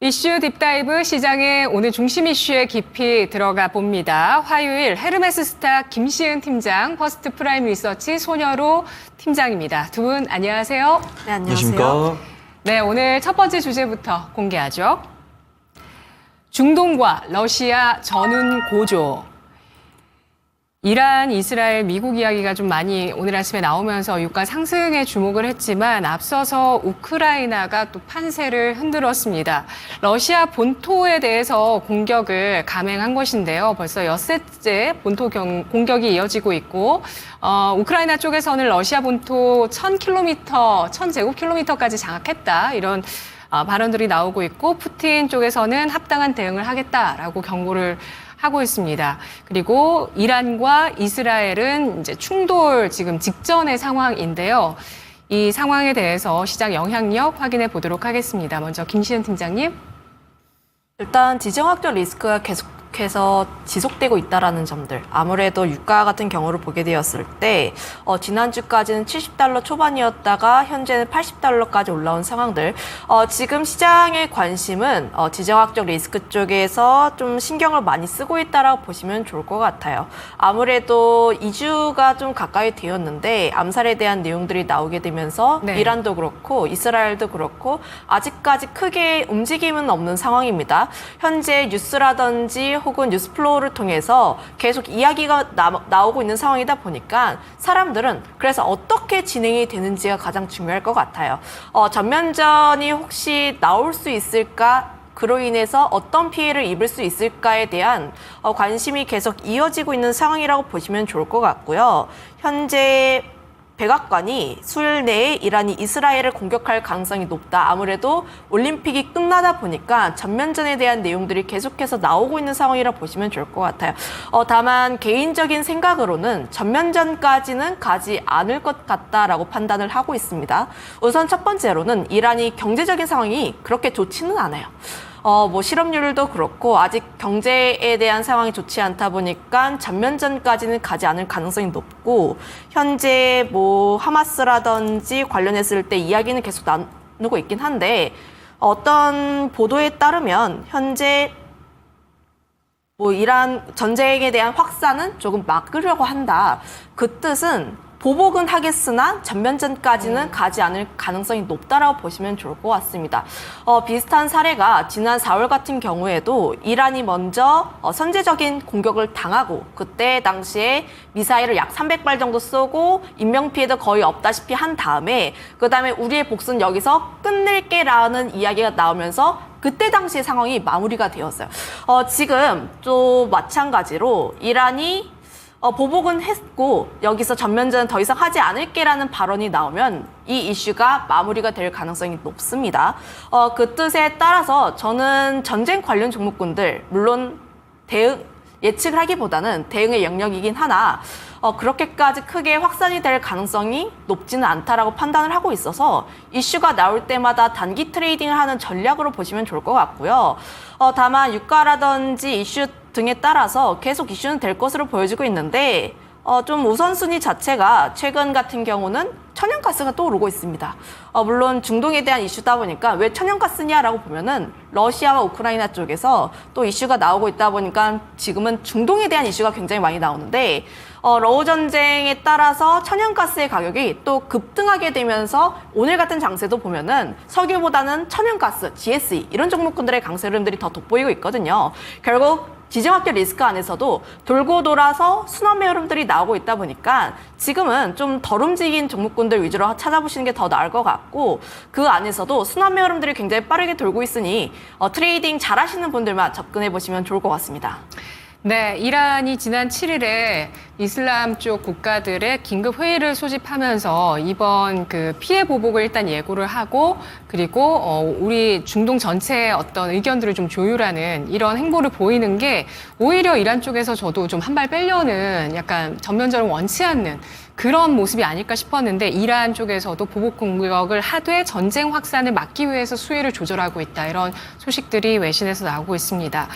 이슈 딥다이브 시장의 오늘 중심 이슈에 깊이 들어가 봅니다. 화요일 헤르메스 스타 김시은 팀장, 퍼스트 프라임 리서치 손여로 팀장입니다. 두 분 안녕하세요. 네, 안녕하십니까? 네, 오늘 첫 번째 주제부터 공개하죠. 중동과 러시아 전운 고조. 이란, 이스라엘, 미국 이야기가 좀 많이 오늘 아침에 나오면서 유가 상승에 주목을 했지만 앞서서 우크라이나가 또 판세를 흔들었습니다. 러시아 본토에 대해서 공격을 감행한 것인데요. 벌써 엿새째 본토 공격이 이어지고 있고 우크라이나 쪽에서는 러시아 본토 1000제곱킬로미터까지 장악했다. 이런 발언들이 나오고 있고 푸틴 쪽에서는 합당한 대응을 하겠다라고 경고를 하고 있습니다. 그리고 이란과 이스라엘은 이제 충돌 지금 직전의 상황인데요. 이 상황에 대해서 시장 영향력 확인해 보도록 하겠습니다. 먼저 김시은 팀장님. 일단 지정학적 리스크가 계속해서 지속되고 있다라는 점들. 아무래도 유가 같은 경우를 보게 되었을 때 지난주까지는 $70 초반이었다가 현재는 $80까지 올라온 상황들. 지금 시장의 관심은 지정학적 리스크 쪽에서 좀 신경을 많이 쓰고 있다라고 보시면 좋을 것 같아요. 아무래도 2주가 좀 가까이 되었는데 암살에 대한 내용들이 나오게 되면서 네. 이란도 그렇고 이스라엘도 그렇고 아직까지 크게 움직임은 없는 상황입니다. 현재 뉴스라든지 혹은 뉴스플로우를 통해서 계속 이야기가 나오고 있는 상황이다 보니까 사람들은 그래서 어떻게 진행이 되는지가 가장 중요할 것 같아요. 전면전이 혹시 나올 수 있을까? 그로 인해서 어떤 피해를 입을 수 있을까에 대한 관심이 계속 이어지고 있는 상황이라고 보시면 좋을 것 같고요. 현재 백악관이 수요일 내에 이란이 이스라엘을 공격할 가능성이 높다. 아무래도 올림픽이 끝나다 보니까 전면전에 대한 내용들이 계속해서 나오고 있는 상황이라 보시면 좋을 것 같아요. 다만 개인적인 생각으로는 전면전까지는 가지 않을 것 같다라고 판단을 하고 있습니다. 우선 첫 번째로는 이란이 경제적인 상황이 그렇게 좋지는 않아요. 실업률도 그렇고 아직 경제에 대한 상황이 좋지 않다 보니까 전면전까지는 가지 않을 가능성이 높고 현재 하마스라든지 관련했을 때 이야기는 계속 나누고 있긴 한데 어떤 보도에 따르면 현재 이란 전쟁에 대한 확산은 조금 막으려고 한다. 그 뜻은 보복은 하겠으나 전면전까지는 가지 않을 가능성이 높다라고 보시면 좋을 것 같습니다. 비슷한 사례가 지난 4월 같은 경우에도 이란이 먼저 선제적인 공격을 당하고 그때 당시에 미사일을 약 300발 정도 쏘고 인명피해도 거의 없다시피 한 다음에 그다음에 우리의 복수는 여기서 끝낼게라는 이야기가 나오면서 그때 당시의 상황이 마무리가 되었어요. 지금 또 마찬가지로 이란이 보복은 했고 여기서 전면전은 더 이상 하지 않을게라는 발언이 나오면 이 이슈가 마무리가 될 가능성이 높습니다. 그 뜻에 따라서 저는 전쟁 관련 종목군들 물론 예측을 하기보다는 대응의 영역이긴 하나 그렇게까지 크게 확산이 될 가능성이 높지는 않다라고 판단을 하고 있어서 이슈가 나올 때마다 단기 트레이딩을 하는 전략으로 보시면 좋을 것 같고요. 다만 유가라든지 이슈 등에 따라서 계속 이슈는 될 것으로 보여지고 있는데 좀 우선순위 자체가 최근 같은 경우는 천연가스가 또 오르고 있습니다. 물론 중동에 대한 이슈다 보니까 왜 천연가스냐라고 보면은 러시아와 우크라이나 쪽에서 또 이슈가 나오고 있다 보니까 지금은 중동에 대한 이슈가 굉장히 많이 나오는데 러우 전쟁에 따라서 천연가스의 가격이 또 급등하게 되면서 오늘 같은 장세도 보면은 석유보다는 천연가스, GSE 이런 종목군들의 강세 흐름들이 더 돋보이고 있거든요. 결국 지정학적 리스크 안에서도 돌고 돌아서 순환매 흐름들이 나오고 있다 보니까 지금은 좀 덜 움직인 종목군들 위주로 찾아보시는 게 더 나을 것 같고 그 안에서도 순환매 흐름들이 굉장히 빠르게 돌고 있으니 트레이딩 잘하시는 분들만 접근해 보시면 좋을 것 같습니다. 네, 이란이 지난 7일에 이슬람 쪽 국가들의 긴급 회의를 소집하면서 이번 그 피해 보복을 일단 예고를 하고 그리고 우리 중동 전체의 어떤 의견들을 좀 조율하는 이런 행보를 보이는 게 오히려 이란 쪽에서 저도 좀 한 발 빼려는 약간 전면전을 원치 않는 그런 모습이 아닐까 싶었는데 이란 쪽에서도 보복 공격을 하되 전쟁 확산을 막기 위해서 수위를 조절하고 있다. 이런 소식들이 외신에서 나오고 있습니다.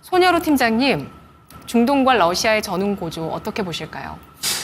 손여로 팀장님. 중동과 러시아의 전운 고조 어떻게 보실까요?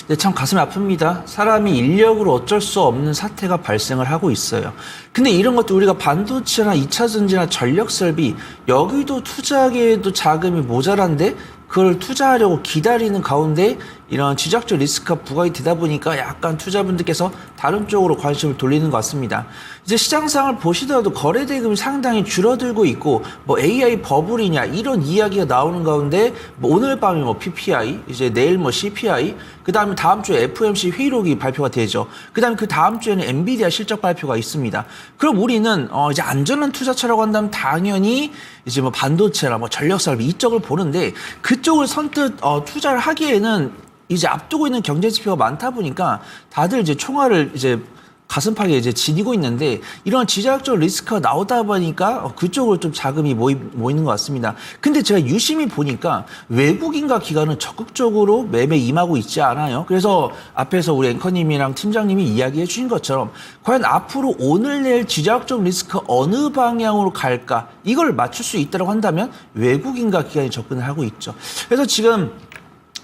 네, 참 가슴이 아픕니다. 사람이 인력으로 어쩔 수 없는 사태가 발생을 하고 있어요. 근데 이런 것도 우리가 반도체나 2차 전지나 전력 설비 여기도 투자하기에도 자금이 모자란데 그걸 투자하려고 기다리는 가운데 이런 지정학적 리스크가 부과가 되다 보니까 약간 투자분들께서 다른 쪽으로 관심을 돌리는 것 같습니다. 이제 시장상을 보시더라도 거래 대금이 상당히 줄어들고 있고 뭐 AI 버블이냐 이런 이야기가 나오는 가운데 뭐 오늘 밤에 뭐 PPI, 이제 내일 뭐 CPI, 그다음에 다음 주에 FOMC 회의록이 발표가 되죠. 그다음에 그 다음 주에는 엔비디아 실적 발표가 있습니다. 그럼 우리는 이제 안전한 투자처라고 한다면 당연히 이제 뭐 반도체나 뭐 전력 설비 이쪽을 보는데 그쪽을 선뜻 투자를 하기에는 이제 앞두고 있는 경제 지표가 많다 보니까 다들 이제 총알을 이제 가슴팍에 이제 지니고 있는데 이런 지정학적 리스크가 나오다 보니까 그쪽으로 좀 자금이 모이는 것 같습니다. 근데 제가 유심히 보니까 외국인과 기관은 적극적으로 매매 임하고 있지 않아요. 그래서 앞에서 우리 앵커님이랑 팀장님이 이야기해 주신 것처럼 과연 앞으로 오늘 내일 지정학적 리스크 어느 방향으로 갈까 이걸 맞출 수 있다고 한다면 외국인과 기관이 접근을 하고 있죠. 그래서 지금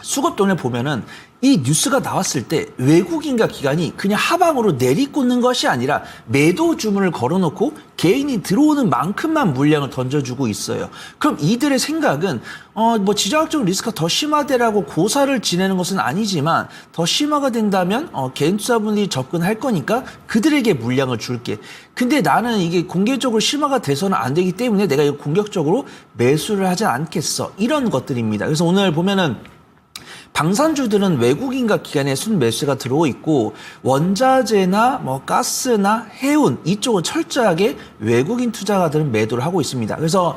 수급돈을 보면은 이 뉴스가 나왔을 때 외국인과 기관이 그냥 하방으로 내리꽂는 것이 아니라 매도 주문을 걸어놓고 개인이 들어오는 만큼만 물량을 던져주고 있어요. 그럼 이들의 생각은 뭐 지정학적 리스크가 더 심화되라고 고사를 지내는 것은 아니지만 더 심화가 된다면 개인 투자분들이 접근할 거니까 그들에게 물량을 줄게. 근데 나는 이게 공개적으로 심화가 돼서는 안 되기 때문에 내가 이거 공격적으로 매수를 하지 않겠어. 이런 것들입니다. 그래서 오늘 보면은 방산주들은 외국인과 기관의 순매수가 들어오고 있고 원자재나 뭐 가스나 해운 이쪽은 철저하게 외국인 투자가들은 매도를 하고 있습니다. 그래서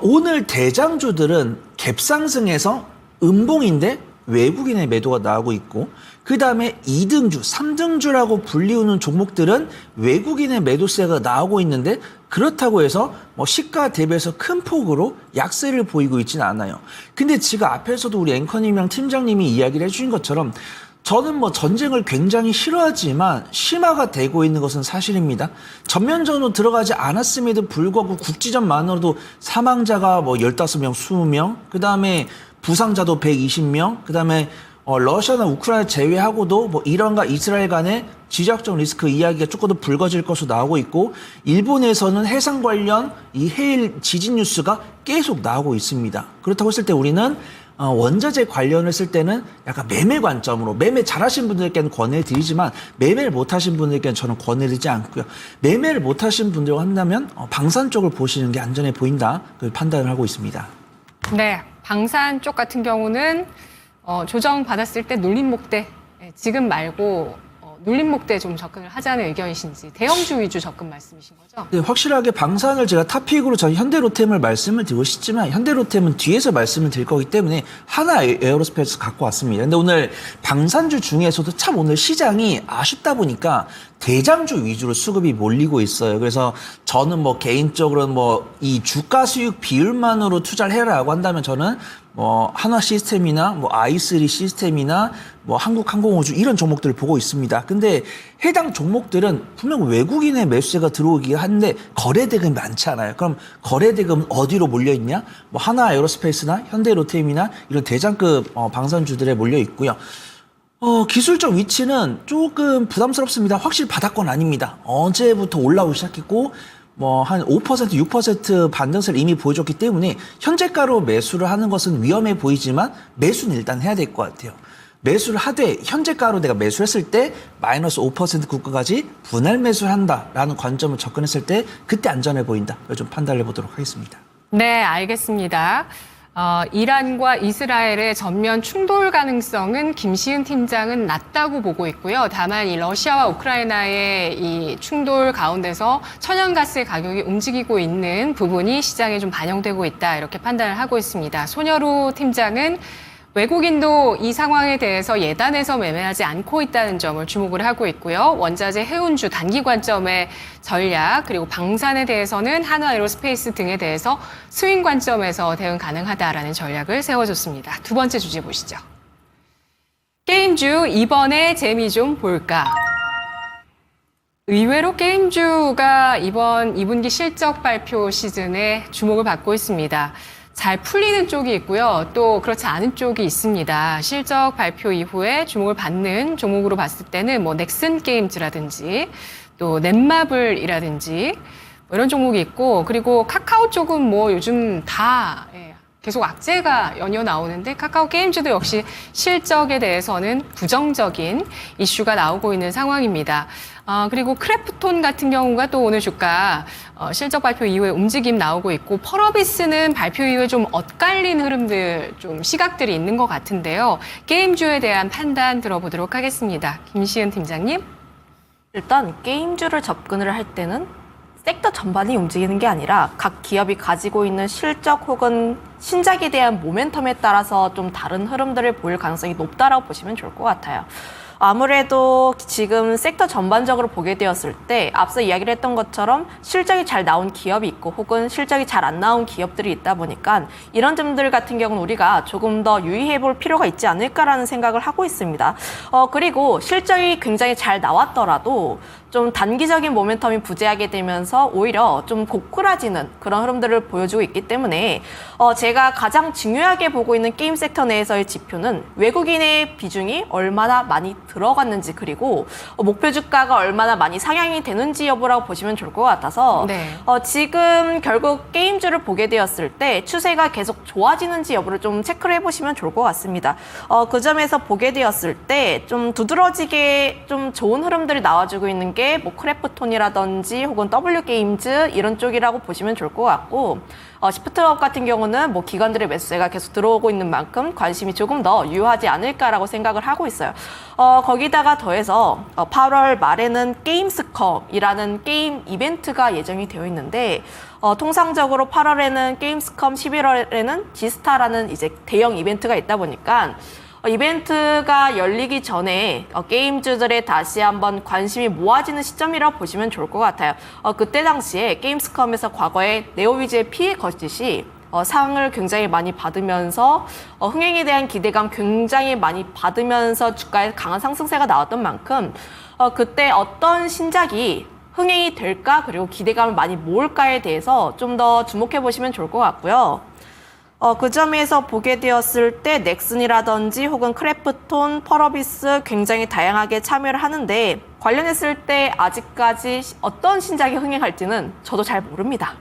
오늘 대장주들은 갭상승에서 음봉인데 외국인의 매도가 나오고 있고 그 다음에 2등주, 3등주라고 불리우는 종목들은 외국인의 매도세가 나오고 있는데 그렇다고 해서 뭐 시가 대비해서 큰 폭으로 약세를 보이고 있지는 않아요. 근데 지금 앞에서도 우리 앵커님이랑 팀장님이 이야기를 해주신 것처럼 저는 뭐 전쟁을 굉장히 싫어하지만 심화가 되고 있는 것은 사실입니다. 전면전으로 들어가지 않았음에도 불구하고 국지전만으로도 사망자가 뭐 15명, 20명, 그 다음에 부상자도 120명, 그 다음에 러시아나 우크라이나 제외하고도 뭐 이란과 이스라엘 간의 지정학적 리스크 이야기가 조금 더 불거질 것으로 나오고 있고 일본에서는 해상 관련 이 해일 지진 뉴스가 계속 나오고 있습니다. 그렇다고 했을 때 우리는 원자재 관련을 쓸 때는 약간 매매 관점으로 매매 잘하신 분들께는 권해드리지만 매매를 못하신 분들께는 저는 권해드리지 않고요. 매매를 못하신 분들과 한다면 방산 쪽을 보시는 게 안전해 보인다. 그 판단을 하고 있습니다. 네, 방산 쪽 같은 경우는 조정 받았을 때 눌림목대 지금 말고 눌림목대 좀 접근을 하자는 의견이신지 대형주 위주 접근 말씀이신 거죠? 네, 확실하게 방산을 제가 탑픽으로 저희 현대로템을 말씀을 드리고 싶지만 현대로템은 뒤에서 말씀을 드릴 거기 때문에 하나 에어로스페이스 갖고 왔습니다. 근데 오늘 방산주 중에서도 참 오늘 시장이 아쉽다 보니까 대장주 위주로 수급이 몰리고 있어요. 그래서 저는 뭐 개인적으로는 뭐 이 주가 수익 비율만으로 투자를 해라라고 한다면 저는 뭐 한화 시스템이나 뭐 i3 시스템이나 뭐 한국항공우주 이런 종목들을 보고 있습니다. 근데 해당 종목들은 분명 외국인의 매수세가 들어오긴 한데 거래 대금이 많지 않아요. 그럼 거래 대금은 어디로 몰려 있냐? 뭐 한화 에어로스페이스나 현대로템이나 이런 대장급 방산주들에 몰려 있고요. 기술적 위치는 조금 부담스럽습니다. 확실히 바닥권 아닙니다. 어제부터 올라오기 시작했고 뭐 한 5%, 6% 반등세를 이미 보여줬기 때문에 현재가로 매수를 하는 것은 위험해 보이지만 매수는 일단 해야 될 것 같아요. 매수를 하되 현재가로 내가 매수했을 때 마이너스 5% 구간까지 분할 매수를 한다라는 관점을 접근했을 때 그때 안전해 보인다. 이걸 좀 판단해 보도록 하겠습니다. 네, 알겠습니다. 이란과 이스라엘의 전면 충돌 가능성은 김시은 팀장은 낮다고 보고 있고요. 다만 이 러시아와 우크라이나의 이 충돌 가운데서 천연가스의 가격이 움직이고 있는 부분이 시장에 좀 반영되고 있다 이렇게 판단을 하고 있습니다. 손여루 팀장은 외국인도 이 상황에 대해서 예단해서 매매하지 않고 있다는 점을 주목을 하고 있고요. 원자재 해운주 단기 관점의 전략 그리고 방산에 대해서는 한화에어로스페이스 등에 대해서 스윙 관점에서 대응 가능하다라는 전략을 세워줬습니다. 두 번째 주제 보시죠. 게임주 이번에 재미 좀 볼까? 의외로 게임주가 이번 2분기 실적 발표 시즌에 주목을 받고 있습니다. 잘 풀리는 쪽이 있고요. 또 그렇지 않은 쪽이 있습니다. 실적 발표 이후에 주목을 받는 종목으로 봤을 때는 뭐 넥슨 게임즈라든지 또 넷마블이라든지 뭐 이런 종목이 있고, 그리고 카카오 쪽은 뭐 요즘 다 계속 악재가 연이어 나오는데, 카카오 게임즈도 역시 실적에 대해서는 부정적인 이슈가 나오고 있는 상황입니다. 그리고 크래프톤 같은 경우가 또 오늘 주가 실적 발표 이후에 움직임 나오고 있고, 펄어비스는 발표 이후에 좀 엇갈린 흐름들, 좀 시각들이 있는 것 같은데요. 게임주에 대한 판단 들어보도록 하겠습니다. 김시은 팀장님. 일단 게임주를 접근을 할 때는 섹터 전반이 움직이는 게 아니라 각 기업이 가지고 있는 실적 혹은 신작에 대한 모멘텀에 따라서 좀 다른 흐름들을 보일 가능성이 높다라고 보시면 좋을 것 같아요. 아무래도 지금 섹터 전반적으로 보게 되었을 때 앞서 이야기를 했던 것처럼 실적이 잘 나온 기업이 있고 혹은 실적이 잘 안 나온 기업들이 있다 보니까 이런 점들 같은 경우는 우리가 조금 더 유의해 볼 필요가 있지 않을까라는 생각을 하고 있습니다. 그리고 실적이 굉장히 잘 나왔더라도 좀 단기적인 모멘텀이 부재하게 되면서 오히려 좀 고꾸라지는 그런 흐름들을 보여주고 있기 때문에 제가 가장 중요하게 보고 있는 게임 섹터 내에서의 지표는 외국인의 비중이 얼마나 많이 들어갔는지, 그리고 목표 주가가 얼마나 많이 상향이 되는지 여부라고 보시면 좋을 것 같아서 네. 지금 결국 게임주를 보게 되었을 때 추세가 계속 좋아지는지 여부를 좀 체크를 해보시면 좋을 것 같습니다. 그 점에서 보게 되었을 때 좀 두드러지게 좀 좋은 흐름들이 나와주고 있는 게 뭐 크래프톤이라든지 혹은 W게임즈 이런 쪽이라고 보시면 좋을 것 같고, 시프트업 같은 경우는 뭐 기관들의 매수세가 계속 들어오고 있는 만큼 관심이 조금 더 유효하지 않을까라고 생각을 하고 있어요. 거기다가 더해서 8월 말에는 게임스컴이라는 게임 이벤트가 예정이 되어 있는데, 통상적으로 8월에는 게임스컴, 11월에는 지스타라는 이제 대형 이벤트가 있다 보니까 이벤트가 열리기 전에 게임주들의 다시 한번 관심이 모아지는 시점이라고 보시면 좋을 것 같아요. 그때 당시에 게임스컴에서 과거에 네오위즈의 피해 거짓이 상을 굉장히 많이 받으면서 흥행에 대한 기대감 굉장히 많이 받으면서 주가에 강한 상승세가 나왔던 만큼 그때 어떤 신작이 흥행이 될까, 그리고 기대감을 많이 모을까에 대해서 좀 더 주목해 보시면 좋을 것 같고요. 그 점에서 보게 되었을 때 넥슨이라든지 혹은 크래프톤, 펄어비스 굉장히 다양하게 참여를 하는데, 관련했을 때 아직까지 어떤 신작이 흥행할지는 저도 잘 모릅니다.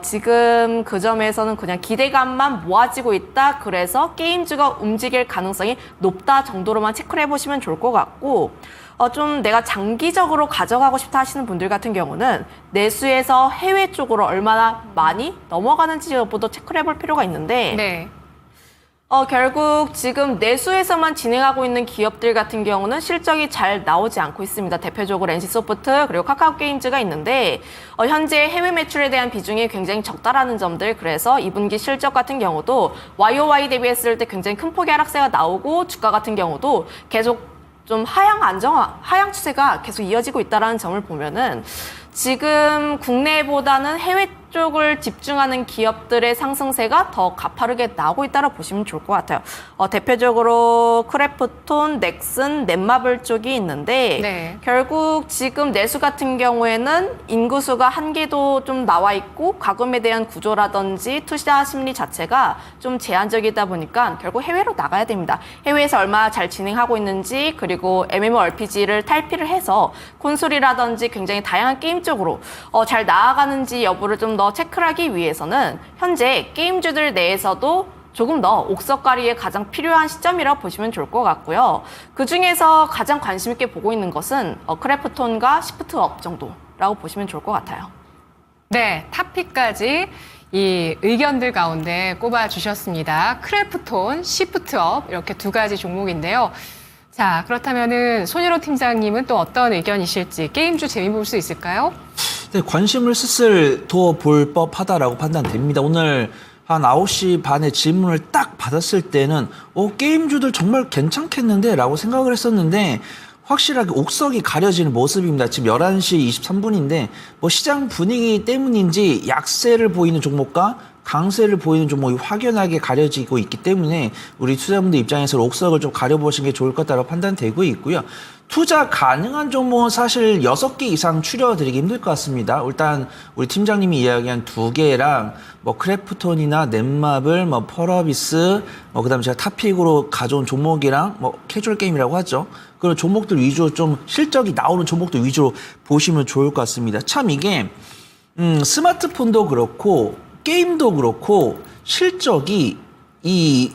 지금 그 점에서는 그냥 기대감만 모아지고 있다, 그래서 게임주가 움직일 가능성이 높다 정도로만 체크를 해보시면 좋을 것 같고, 좀 내가 장기적으로 가져가고 싶다 하시는 분들 같은 경우는 내수에서 해외 쪽으로 얼마나 많이 넘어가는지 여부도 체크를 해볼 필요가 있는데, 네. 결국 지금 내수에서만 진행하고 있는 기업들 같은 경우는 실적이 잘 나오지 않고 있습니다. 대표적으로 NC소프트 그리고 카카오게임즈가 있는데 현재 해외 매출에 대한 비중이 굉장히 적다라는 점들, 그래서 2분기 실적 같은 경우도 YOY 대비했을 때 굉장히 큰 폭의 하락세가 나오고 주가 같은 경우도 계속 좀 하향 추세가 계속 이어지고 있다는 점을 보면은 지금 국내보다는 해외 쪽을 집중하는 기업들의 상승세가 더 가파르게 나오고 있다고 보시면 좋을 것 같아요. 대표적으로 크래프톤, 넥슨, 넷마블 쪽이 있는데 네. 결국 지금 내수 같은 경우에는 인구수가 한계도 좀 나와 있고 가금에 대한 구조라든지 투자 심리 자체가 좀 제한적이다 보니까 결국 해외로 나가야 됩니다. 해외에서 얼마나 잘 진행하고 있는지, 그리고 MMORPG를 탈피를 해서 콘솔이라든지 굉장히 다양한 게임 쪽으로 잘 나아가는지 여부를 좀 더 체크를 하기 위해서는 현재 게임주들 내에서도 조금 더 옥석가리에 가장 필요한 시점이라고 보시면 좋을 것 같고요. 그중에서 가장 관심 있게 보고 있는 것은 크래프톤과 시프트업 정도라고 보시면 좋을 것 같아요. 네, 탑픽까지 이 의견들 가운데 꼽아주셨습니다. 크래프톤, 시프트업 이렇게 두 가지 종목인데요. 자, 그렇다면은 손희로 팀장님은 또 어떤 의견이실지, 게임주 재미 볼 수 있을까요? 네, 관심을 슬슬 더 볼 법하다라고 판단됩니다. 오늘 한 9시 반에 질문을 딱 받았을 때는 게임주들 정말 괜찮겠는데 라고 생각을 했었는데 확실하게 옥석이 가려지는 모습입니다. 지금 11시 23분인데 뭐 시장 분위기 때문인지 약세를 보이는 종목과 강세를 보이는 종목이 확연하게 가려지고 있기 때문에 우리 투자분들 입장에서 옥석을 좀 가려보시는 게 좋을 것 같다고 판단되고 있고요. 투자 가능한 종목은 사실 6개 이상 추려드리기 힘들 것 같습니다. 일단 우리 팀장님이 이야기한 2개랑 뭐 크래프톤이나 넷마블, 뭐 펄어비스, 그다음에 제가 탑픽으로 가져온 종목이랑 뭐 캐주얼 게임이라고 하죠. 그런 종목들 위주로 좀 실적이 나오는 종목들 위주로 보시면 좋을 것 같습니다. 참 이게 스마트폰도 그렇고 게임도 그렇고 실적이 이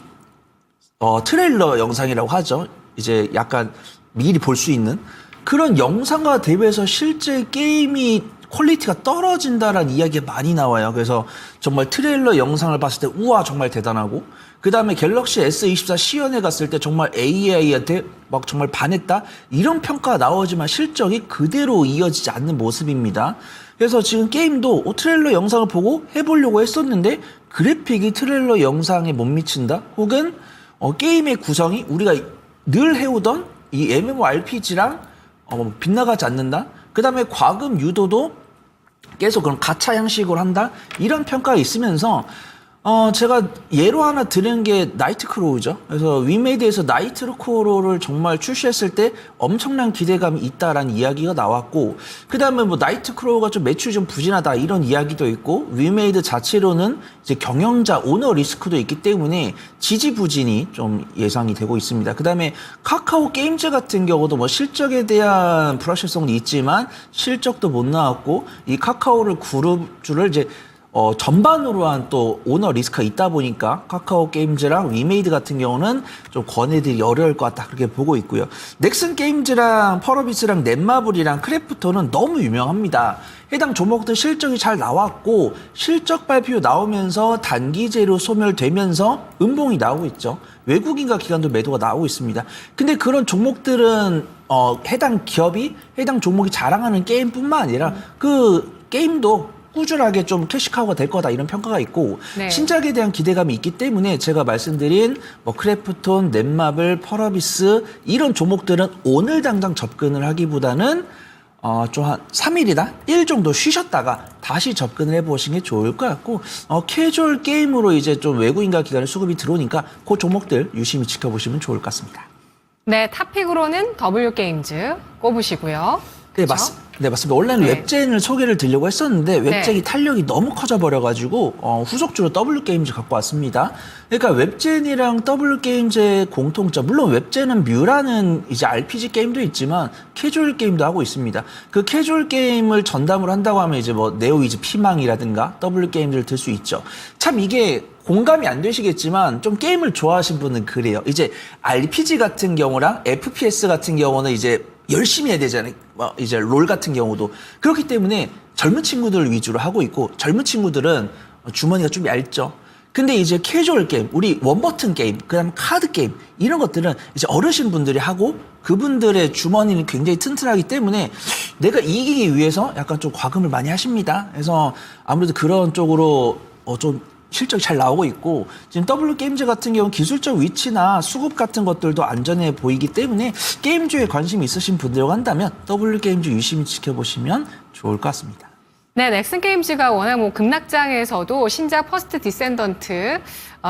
트레일러 영상이라고 하죠. 이제 약간 미리 볼 수 있는 그런 영상과 대비해서 실제 게임이 퀄리티가 떨어진다라는 이야기가 많이 나와요. 그래서 정말 트레일러 영상을 봤을 때 우와 정말 대단하고 그 다음에 갤럭시 S24 시연회 갔을 때 정말 AI한테 막 정말 반했다 이런 평가가 나오지만 실적이 그대로 이어지지 않는 모습입니다. 그래서 지금 게임도 트레일러 영상을 보고 해보려고 했었는데 그래픽이 트레일러 영상에 못 미친다 혹은 게임의 구성이 우리가 늘 해오던 이 MMORPG랑 빗나가지 않는다. 그 다음에 과금 유도도 계속 그런 가차 형식으로 한다. 이런 평가가 있으면서 제가 예로 하나 들은 게 나이트크로우죠. 그래서 위메이드에서 나이트크로우를 정말 출시했을 때 엄청난 기대감이 있다라는 이야기가 나왔고, 그 다음에 뭐 나이트크로우가 좀 매출이 좀 부진하다 이런 이야기도 있고, 위메이드 자체로는 이제 경영자 오너 리스크도 있기 때문에 지지부진이 좀 예상이 되고 있습니다. 그 다음에 카카오 게임즈 같은 경우도 뭐 실적에 대한 불확실성도 있지만 실적도 못 나왔고, 이 카카오를 그룹주를 이제 전반으로 한 또 오너 리스크가 있다 보니까 카카오 게임즈랑 위메이드 같은 경우는 좀 권해드리기 어려울 것 같다 그렇게 보고 있고요. 넥슨 게임즈랑 펄어비스랑 넷마블이랑 크래프톤은 너무 유명합니다. 해당 종목들 실적이 잘 나왔고 실적 발표 나오면서 단기제로 소멸되면서 음봉이 나오고 있죠. 외국인과 기관도 매도가 나오고 있습니다. 근데 그런 종목들은 해당 기업이 해당 종목이 자랑하는 게임뿐만 아니라 그 게임도 꾸준하게 좀 캐시카우가 될 거다 이런 평가가 있고 네. 신작에 대한 기대감이 있기 때문에 제가 말씀드린 뭐 크래프톤, 넷마블, 펄어비스 이런 종목들은 오늘 당장 접근을 하기보다는 좀 한 3일이나 1일 정도 쉬셨다가 다시 접근을 해보시는 게 좋을 것 같고 캐주얼 게임으로 이제 좀 외국인과 기관의 수급이 들어오니까 그 종목들 유심히 지켜보시면 좋을 것 같습니다. 네, 탑픽으로는 W게임즈 꼽으시고요. 네, 그렇죠? 네, 맞습니다. 원래는 네. 웹젠을 소개를 드리려고 했었는데 웹젠이 네. 탄력이 너무 커져버려가지고 후속주로 W게임즈 갖고 왔습니다. 그러니까 웹젠이랑 W게임즈의 공통점, 물론 웹젠은 뮤라는 이제 RPG 게임도 있지만 캐주얼 게임도 하고 있습니다. 그 캐주얼 게임을 전담으로 한다고 하면 이제 뭐 네오이즈 피망이라든가 W게임즈를 들 수 있죠. 참 이게 공감이 안 되시겠지만 좀 게임을 좋아하시는 분은 그래요. 이제 RPG 같은 경우랑 FPS 같은 경우는 이제 열심히 해야 되잖아요. 이제 롤 같은 경우도 그렇기 때문에 젊은 친구들 위주로 하고 있고 젊은 친구들은 주머니가 좀 얇죠. 근데 이제 캐주얼 게임, 우리 원버튼 게임, 그다음 카드 게임 이런 것들은 이제 어르신 분들이 하고 그분들의 주머니는 굉장히 튼튼하기 때문에 내가 이기기 위해서 약간 좀 과금을 많이 하십니다. 그래서 아무래도 그런 쪽으로 좀 실적이 잘 나오고 있고 지금 W게임즈 같은 경우는 기술적 위치나 수급 같은 것들도 안전해 보이기 때문에 게임주에 관심이 있으신 분들과 한다면 W게임즈 유심히 지켜보시면 좋을 것 같습니다. 네, 넥슨 게임즈가 워낙 뭐 극락장에서도 신작 퍼스트 디센던트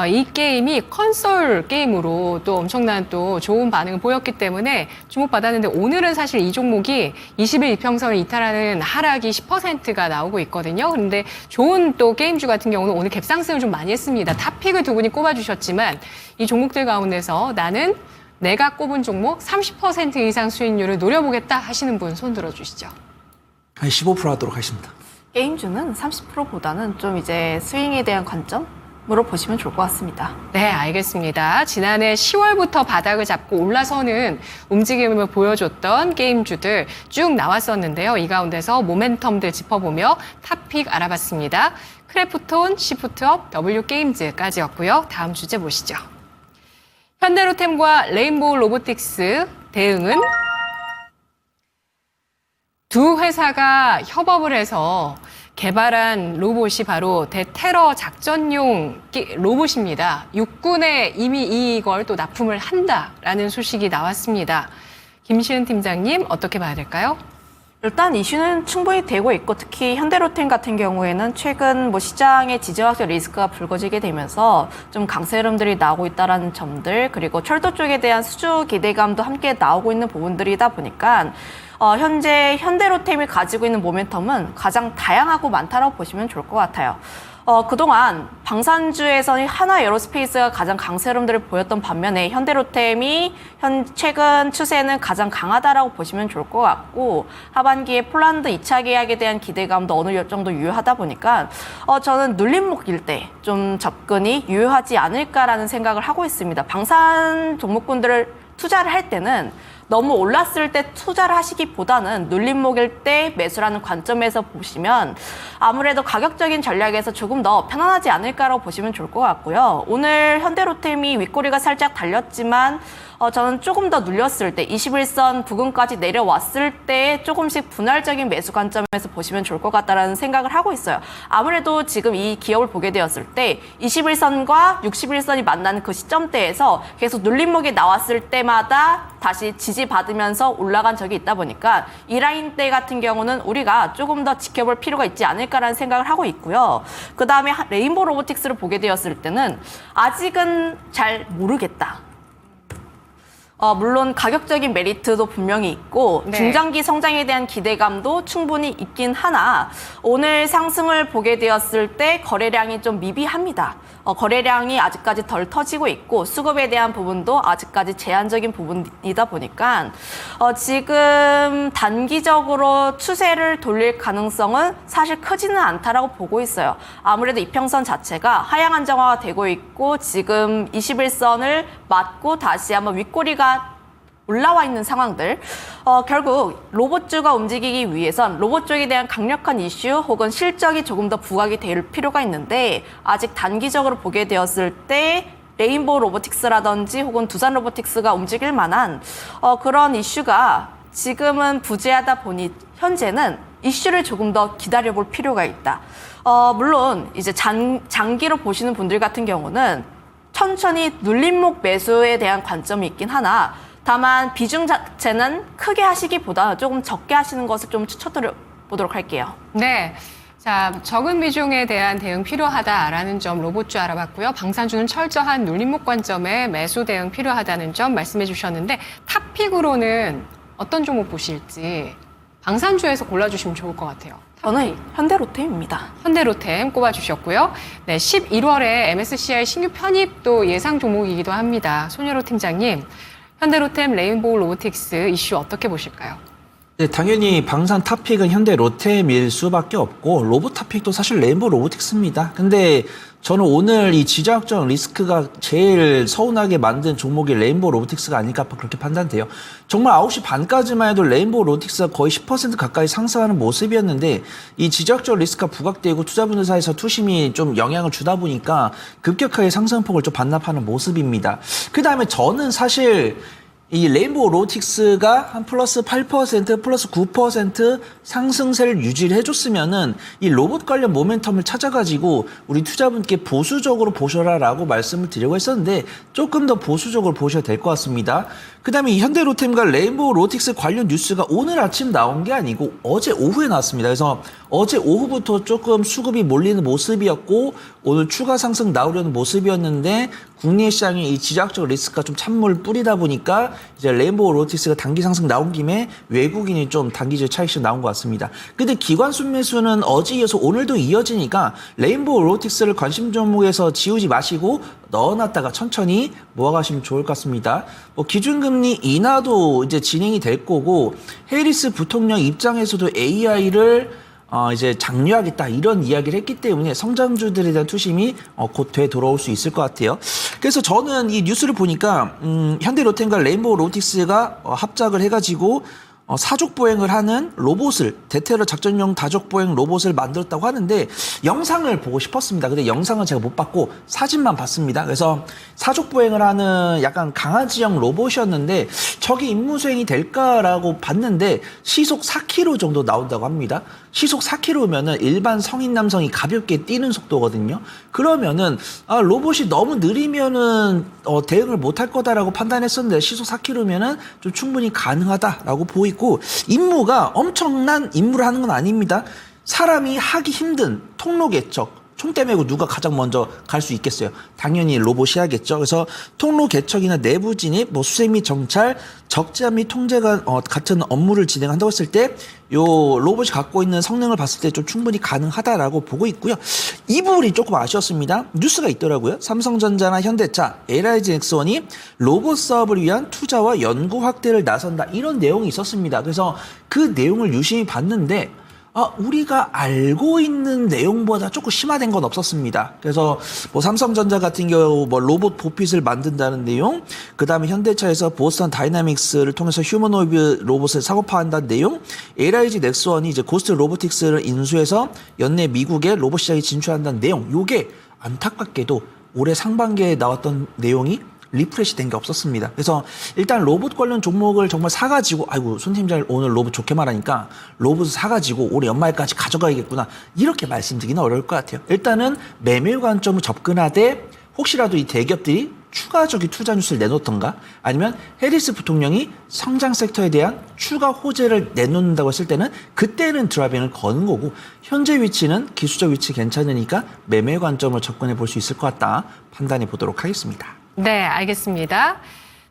이 게임이 컨솔 게임으로 또 엄청난 또 좋은 반응을 보였기 때문에 주목받았는데 오늘은 사실 이 종목이 20일 이평선을 이탈하는 하락이 10%가 나오고 있거든요. 그런데 좋은 또 게임주 같은 경우는 오늘 갭상승을 좀 많이 했습니다. 탑픽을 두 분이 꼽아주셨지만 이 종목들 가운데서 나는 내가 꼽은 종목 30% 이상 수익률을 노려보겠다 하시는 분 손 들어주시죠. 한 15% 하도록 하겠습니다. 게임주는 30%보다는 좀 이제 스윙에 대한 관점으로 보시면 좋을 것 같습니다. 네, 알겠습니다. 지난해 10월부터 바닥을 잡고 올라서는 움직임을 보여줬던 게임주들 쭉 나왔었는데요. 이 가운데서 모멘텀들 짚어보며 탑픽 알아봤습니다. 크래프톤, 시프트업, W게임즈까지였고요. 다음 주제 보시죠. 현대로템과 레인보우 로보틱스 대응은 두 회사가 협업을 해서 개발한 로봇이 바로 대테러 작전용 로봇입니다. 육군에 이미 이걸 또 납품을 한다라는 소식이 나왔습니다. 김시은 팀장님 어떻게 봐야 될까요? 일단 이슈는 충분히 되고 있고 특히 현대로템 같은 경우에는 최근 뭐 시장의 지정학적 리스크가 불거지게 되면서 좀 강세 흐름들이 나오고 있다라는 점들 그리고 철도 쪽에 대한 수주 기대감도 함께 나오고 있는 부분들이다 보니까 현재 현대로템이 가지고 있는 모멘텀은 가장 다양하고 많다라고 보시면 좋을 것 같아요. 그동안 방산주에서는 하나 에어로스페이스가 가장 강세 흐름들을 보였던 반면에 현대로템이 최근 추세는 가장 강하다라고 보시면 좋을 것 같고 하반기에 폴란드 2차 계약에 대한 기대감도 어느 정도 유효하다 보니까 저는 눌림목일 때 좀 접근이 유효하지 않을까라는 생각을 하고 있습니다. 방산 종목군들을 투자를 할 때는 너무 올랐을 때 투자를 하시기보다는 눌림목일 때 매수라는 관점에서 보시면 아무래도 가격적인 전략에서 조금 더 편안하지 않을까라고 보시면 좋을 것 같고요. 오늘 현대로템이 윗꼬리가 살짝 달렸지만 저는 조금 더 눌렸을 때 21선 부근까지 내려왔을 때 조금씩 분할적인 매수 관점에서 보시면 좋을 것 같다라는 생각을 하고 있어요. 아무래도 지금 이 기업을 보게 되었을 때 21선과 61선이 만나는 그 시점대에서 계속 눌림목이 나왔을 때마다 다시 지지받으면서 올라간 적이 있다 보니까 이 라인대 같은 경우는 우리가 조금 더 지켜볼 필요가 있지 않을까라는 생각을 하고 있고요. 그 다음에 레인보우 로보틱스를 보게 되었을 때는 아직은 잘 모르겠다. 물론 가격적인 메리트도 분명히 있고 네. 중장기 성장에 대한 기대감도 충분히 있긴 하나 오늘 상승을 보게 되었을 때 거래량이 좀 미비합니다. 거래량이 아직까지 덜 터지고 있고 수급에 대한 부분도 아직까지 제한적인 부분이다 보니까 지금 단기적으로 추세를 돌릴 가능성은 사실 크지는 않다라고 보고 있어요. 아무래도 이평선 자체가 하향 안정화가 되고 있고 지금 21선을 맞고 다시 한번 윗꼬리가 올라와 있는 상황들 결국 로봇주가 움직이기 위해선 로봇 쪽에 대한 강력한 이슈 혹은 실적이 조금 더 부각이 될 필요가 있는데 아직 단기적으로 보게 되었을 때 레인보우 로보틱스라든지 혹은 두산 로보틱스가 움직일 만한 그런 이슈가 지금은 부재하다 보니 현재는 이슈를 조금 더 기다려볼 필요가 있다. 물론 이제 장기로 보시는 분들 같은 경우는 천천히 눌림목 매수에 대한 관점이 있긴 하나 다만 비중 자체는 크게 하시기보다 조금 적게 하시는 것을 좀 추천드려 보도록 할게요. 네. 자, 적은 비중에 대한 대응 필요하다라는 점 로봇주 알아봤고요. 방산주는 철저한 눌림목 관점에 매수 대응 필요하다는 점 말씀해 주셨는데 탑픽으로는 어떤 종목 보실지 방산주에서 골라주시면 좋을 것 같아요. 저는 현대로템입니다. 현대로템 꼽아주셨고요. 네, 11월에 MSCI 신규 편입도 예상 종목이기도 합니다. 손예로 팀장님, 현대로템 레인보우 로보틱스 이슈 어떻게 보실까요? 네, 당연히 방산 탑픽은 현대로템일 수밖에 없고 로봇 탑픽도 사실 레인보우 로보틱스입니다. 근데 저는 오늘 이 지정학적 리스크가 제일 서운하게 만든 종목이 레인보우 로보틱스가 아닐까 그렇게 판단돼요. 정말 9시 반까지만 해도 레인보우 로보틱스가 거의 10% 가까이 상승하는 모습이었는데 이 지정학적 리스크가 부각되고 투자분들 사이에서 투심이 좀 영향을 주다 보니까 급격하게 상승폭을 좀 반납하는 모습입니다. 그 다음에 저는 사실 이 레인보우 로보틱스가 한 플러스 8%, 플러스 9% 상승세를 유지를 해줬으면은 이 로봇 관련 모멘텀을 찾아가지고 우리 투자분께 보수적으로 보셔라라고 말씀을 드리고 했었는데 조금 더 보수적으로 보셔야 될 것 같습니다. 그 다음에 이 현대로템과 레인보우 로보틱스 관련 뉴스가 오늘 아침 나온 게 아니고 어제 오후에 나왔습니다. 그래서 어제 오후부터 조금 수급이 몰리는 모습이었고 오늘 추가 상승 나오려는 모습이었는데 국내 시장에 이 지정학적 리스크가 좀 찬물 뿌리다 보니까 이제 레인보우 로보틱스가 단기 상승 나온 김에 외국인이 좀 단기적 차익씩 나온 것 같습니다. 근데 기관 순매수는 어제 이어서 오늘도 이어지니까 레인보우 로보틱스를 관심 종목에서 지우지 마시고 넣어놨다가 천천히 모아가시면 좋을 것 같습니다. 뭐 기준금리 인하도 이제 진행이 될 거고 해리스 부통령 입장에서도 AI를 이제 장려하겠다 이런 이야기를 했기 때문에 성장주들에 대한 투심이 곧 되돌아올 수 있을 것 같아요. 그래서 저는 이 뉴스를 보니까 현대로템과 레인보우 로보틱스가 합작을 해가지고 사족 보행을 하는 로봇을 대테러 작전용 다족 보행 로봇을 만들었다고 하는데 영상을 보고 싶었습니다. 근데 영상은 제가 못 봤고 사진만 봤습니다. 그래서 사족 보행을 하는 약간 강아지형 로봇이었는데 저게 임무 수행이 될까라고 봤는데 시속 4km 정도 나온다고 합니다. 시속 4km면은 일반 성인 남성이 가볍게 뛰는 속도거든요. 그러면은 로봇이 너무 느리면은 대응을 못할 거다라고 판단했었는데 시속 4km면은 좀 충분히 가능하다라고 보이고 임무가 엄청난 임무를 하는 건 아닙니다. 사람이 하기 힘든 통로 개척. 총대 메고 누가 가장 먼저 갈 수 있겠어요? 당연히 로봇이 하겠죠. 그래서 통로 개척이나 내부 진입, 뭐 수색 및 정찰, 적재함 및 통제가 같은 업무를 진행한다고 했을 때 요 로봇이 갖고 있는 성능을 봤을 때 좀 충분히 가능하다라고 보고 있고요. 이 부분이 조금 아쉬웠습니다. 뉴스가 있더라고요. 삼성전자나 현대차, LIG 넥스원이 로봇 사업을 위한 투자와 연구 확대를 나선다. 이런 내용이 있었습니다. 그래서 그 내용을 유심히 봤는데 우리가 알고 있는 내용보다 조금 심화된 건 없었습니다. 그래서 뭐 삼성전자 같은 경우 뭐 로봇 보핏을 만든다는 내용, 그 다음에 현대차에서 보스턴 다이나믹스를 통해서 휴머노이드 로봇을 사고파한다는 내용, LIG 넥스원이 이제 고스트 로보틱스를 인수해서 연내 미국의 로봇 시장에 진출한다는 내용, 요게 안타깝게도 올해 상반기에 나왔던 내용이 리프레시 된 게 없었습니다. 그래서 일단 로봇 관련 종목을 정말 사가지고 아이고 손 팀장님 오늘 로봇 좋게 말하니까 로봇을 사가지고 올해 연말까지 가져가야겠구나 이렇게 말씀드리기는 어려울 것 같아요. 일단은 매매 관점으로 접근하되 혹시라도 이 대기업들이 추가적인 투자 뉴스를 내놓던가 아니면 해리스 부통령이 성장 섹터에 대한 추가 호재를 내놓는다고 했을 때는 그때는 드라이빙을 거는 거고 현재 위치는 기술적 위치 괜찮으니까 매매 관점으로 접근해 볼 수 있을 것 같다 판단해 보도록 하겠습니다. 네, 알겠습니다.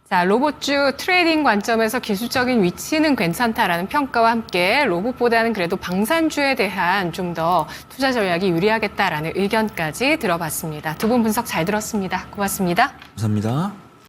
자, 로봇주 트레이딩 관점에서 기술적인 위치는 괜찮다라는 평가와 함께 로봇보다는 그래도 방산주에 대한 좀 더 투자 전략이 유리하겠다라는 의견까지 들어봤습니다. 두 분 분석 잘 들었습니다. 고맙습니다. 감사합니다.